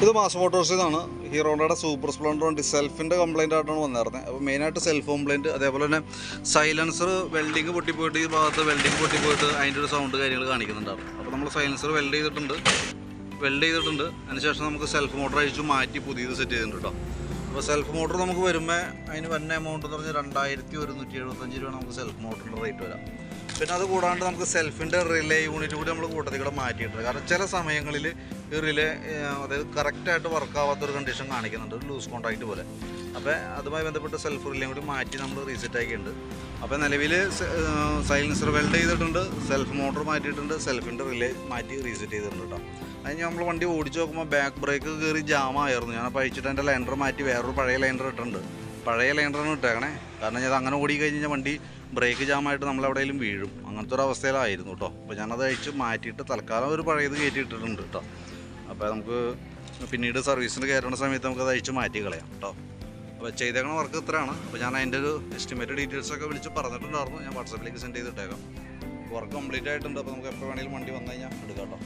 ഇത് മാസ് മോട്ടോഴ്സിൽ നിന്നാണ്. ഹീറോയുടെ super Splendor വണ്ടി സെൽഫിൻ്റെ കംപ്ലയിൻ്റ് ആയിട്ടാണ് വന്നിരുന്നത്. അപ്പോൾ മെയിനായിട്ട് സെൽഫ് കംപ്ലയിൻറ്റ്, അതേപോലെ തന്നെ സൈലൻസർ വെൽഡിങ് പൊട്ടിപ്പോയിട്ട് ഈ ഭാഗത്ത് വെൽഡിങ് പൊട്ടിപ്പോയിട്ട് അതിൻ്റെ ഒരു സൗണ്ട് കാര്യങ്ങൾ കാണിക്കുന്നുണ്ടായിരുന്നു. അപ്പോൾ നമ്മൾ സൈലൻസർ വെൽഡ് ചെയ്തിട്ടുണ്ട്. അതിനുശേഷം നമുക്ക് സെൽഫ് മോട്ടർ അഴിച്ചു മാറ്റി പുതിയത് സെറ്റ് ചെയ്തിട്ടുണ്ട് കേട്ടോ. അപ്പോൾ സെൽഫ് മോട്ടർ നമുക്ക് വരുമ്പോൾ അതിന് വന്ന എമൗണ്ട് എന്ന് പറഞ്ഞാൽ 2175 രൂപ നമുക്ക് സെൽഫ് മോട്ടറിൻ്റെ റേറ്റ് വരാം. പിന്നെ അത് കൂടാണ്ട് നമുക്ക് സെൽഫിൻ്റെ റിലേ യൂണിറ്റ് കൂടി നമ്മൾ കൂട്ടത്തിൽ കൂടെ മാറ്റിയിട്ടുണ്ട്. കാരണം ചില സമയങ്ങളിൽ ഈ റിലേ അതായത് കറക്റ്റായിട്ട് വർക്കാവാത്തൊരു കണ്ടീഷൻ കാണിക്കുന്നുണ്ട്, ഒരു ലൂസ് കോൺടാക്റ്റ് പോലെ. അപ്പോൾ അതുമായി ബന്ധപ്പെട്ട് സെൽഫ് റിലേയും കൂടി മാറ്റി നമ്മൾ റീസെറ്റ് ആക്കിയിട്ടുണ്ട്. അപ്പോൾ നിലവിൽ സൈലൻസർ വെൽഡ് ചെയ്തിട്ടുണ്ട്, സെൽഫ് മോട്ടർ മാറ്റിയിട്ടുണ്ട്, സെൽഫിൻ്റെ റിലേ മാറ്റി റീസെറ്റ് ചെയ്തിട്ടുണ്ട് കേട്ടോ. അതിന് നമ്മൾ വണ്ടി ഓടിച്ച് നോക്കുമ്പോൾ ബാക്ക് ബ്രേക്ക് കയറി ജാമായിരുന്നു. ഞാൻ അപ്പോൾ അഴിച്ചിട്ട് എൻ്റെ ലൈൻഡർ മാറ്റി വേറൊരു പഴയ ലൈൻഡർ ഇട്ടിട്ടുണ്ട്. പഴയ ലൈൻഡറാണ് ഇട്ടേക്കണേ. കാരണം ഞാൻ അങ്ങനെ ഓടി കഴിഞ്ഞാൽ വണ്ടി ബ്രേക്ക് ജാമായിട്ട് നമ്മളെവിടെയെങ്കിലും വീഴും, അങ്ങനത്തെ ഒരു അവസ്ഥയിലായിരുന്നു കേട്ടോ. അപ്പോൾ ഞാനത് അഴിച്ച് മാറ്റിയിട്ട് തൽക്കാലം ഒരു പഴയത് കയറ്റിയിട്ടിട്ടുണ്ട് കേട്ടോ. അപ്പോൾ നമുക്ക് പിന്നീട് സർവീസിന് കയറുന്ന സമയത്ത് നമുക്കത് അഴിച്ച് മാറ്റി കളയാം കേട്ടോ. അപ്പോൾ ചെയ്തേക്കണ വർക്ക് ഇത്രയാണ്. അപ്പോൾ ഞാൻ അതിൻ്റെ ഒരു എസ്റ്റിമേറ്റ് ഡീറ്റെയിൽസൊക്കെ വിളിച്ച് പറഞ്ഞിട്ടുണ്ടായിരുന്നു. ഞാൻ വാട്സാപ്പിലേക്ക് സെൻഡ് ചെയ്തിട്ടേക്കാം. വർക്ക് കംപ്ലീറ്റ് ആയിട്ടുണ്ട്. അപ്പോൾ നമുക്ക് എപ്പോൾ വേണമെങ്കിലും വണ്ടി വന്നു കഴിഞ്ഞാൽ എടുക്കാം കേട്ടോ.